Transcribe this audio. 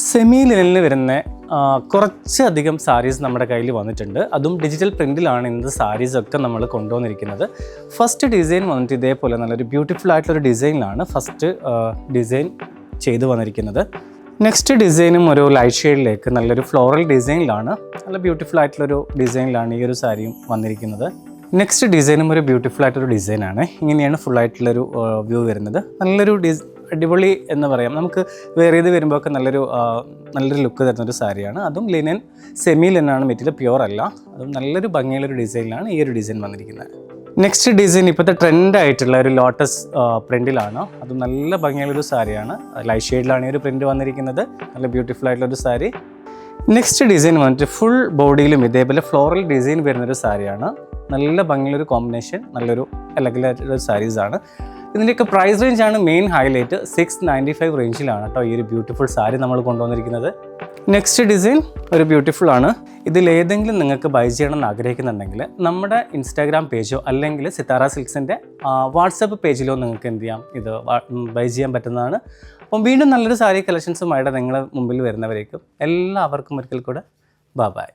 Semi ലിനനിൽ വരുന്ന കുറച്ചധികം സാരീസ് നമ്മുടെ കയ്യിൽ വന്നിട്ടുണ്ട്. അതും ഡിജിറ്റൽ പ്രിൻറ്റിലാണ് ഇന്നത്തെ സാരീസൊക്കെ നമ്മൾ കൊണ്ടുവന്നിരിക്കുന്നത്. ഫസ്റ്റ് ഡിസൈൻ വന്നിട്ട് ഇതേപോലെ നല്ലൊരു ബ്യൂട്ടിഫുൾ ആയിട്ടുള്ളൊരു ഡിസൈനിലാണ് ഫസ്റ്റ് ഡിസൈൻ ചെയ്തു വന്നിരിക്കുന്നത്. നെക്സ്റ്റ് ഡിസൈനും ഒരു ലൈറ്റ് ഷെയ്ഡിലേക്ക് നല്ലൊരു ഫ്ലോറൽ ഡിസൈനിലാണ്, നല്ല ബ്യൂട്ടിഫുൾ ആയിട്ടുള്ളൊരു ഡിസൈനിലാണ് ഈ ഒരു സാരിയും വന്നിരിക്കുന്നത്. നെക്സ്റ്റ് ഡിസൈനും ഒരു ബ്യൂട്ടിഫുൾ ആയിട്ടൊരു ഡിസൈനാണ്. ഇങ്ങനെയാണ് ഫുള്ളായിട്ടുള്ളൊരു വ്യൂ വരുന്നത്. നല്ലൊരു അടിപൊളി എന്ന് പറയാം. നമുക്ക് വേറെ ചെയ്ത് വരുമ്പോൾ ഒക്കെ നല്ലൊരു ലുക്ക് തരുന്നൊരു സാരിയാണ്. അതും ലിനൻ, സെമി ലിനാണ് മെറ്റീരിയൽ, പ്യുവർ അല്ല. അതും നല്ലൊരു ഭംഗിയുള്ളൊരു ഡിസൈനിലാണ് ഈ ഒരു ഡിസൈൻ വന്നിരിക്കുന്നത്. നെക്സ്റ്റ് ഡിസൈൻ ഇപ്പോഴത്തെ ട്രെൻഡായിട്ടുള്ള ഒരു ലോട്ടസ് പ്രിൻറ്റിലാണ്. അതും നല്ല ഭംഗിയുള്ളൊരു സാരിയാണ്. ലൈറ്റ് ഷെയ്ഡിലാണ് ഈ ഒരു പ്രിൻറ്റ് വന്നിരിക്കുന്നത്. നല്ല ബ്യൂട്ടിഫുൾ ആയിട്ടുള്ളൊരു സാരി. നെക്സ്റ്റ് ഡിസൈൻ വന്നിട്ട് ഫുൾ ബോഡിയിലും ഇതേപോലെ ഫ്ലോറൽ ഡിസൈൻ വരുന്നൊരു സാരിയാണ്. നല്ല ഭംഗിയുള്ളൊരു കോമ്പിനേഷൻ, നല്ലൊരു എലഗൻ്റ് സാരീസാണ്. ഇതിൻ്റെയൊക്കെ പ്രൈസ് റേഞ്ചാണ് മെയിൻ ഹൈലൈറ്റ്. 695 റേഞ്ചിലാണ് കേട്ടോ ഈ ഒരു ബ്യൂട്ടിഫുൾ സാരി നമ്മൾ കൊണ്ടുവന്നിരിക്കുന്നത്. നെക്സ്റ്റ് ഡിസൈൻ ഒരു ബ്യൂട്ടിഫുൾ ആണ്. ഇതിലേതെങ്കിലും നിങ്ങൾക്ക് ബൈ ചെയ്യണമെന്ന് ആഗ്രഹിക്കുന്നുണ്ടെങ്കിൽ നമ്മുടെ ഇൻസ്റ്റാഗ്രാം പേജോ അല്ലെങ്കിൽ സിത്താര സിൽക്സിൻ്റെ വാട്സപ്പ് പേജിലോ നിങ്ങൾക്ക് എന്ത് ചെയ്യാം, ഇത് ബൈ ചെയ്യാൻ പറ്റുന്നതാണ്. അപ്പം വീണ്ടും നല്ലൊരു സാരി കളക്ഷൻസുമായിട്ട് നിങ്ങളുടെ മുമ്പിൽ വരുന്നവരേക്കും എല്ലാവർക്കും ഒരിക്കൽ കൂടെ ബൈ.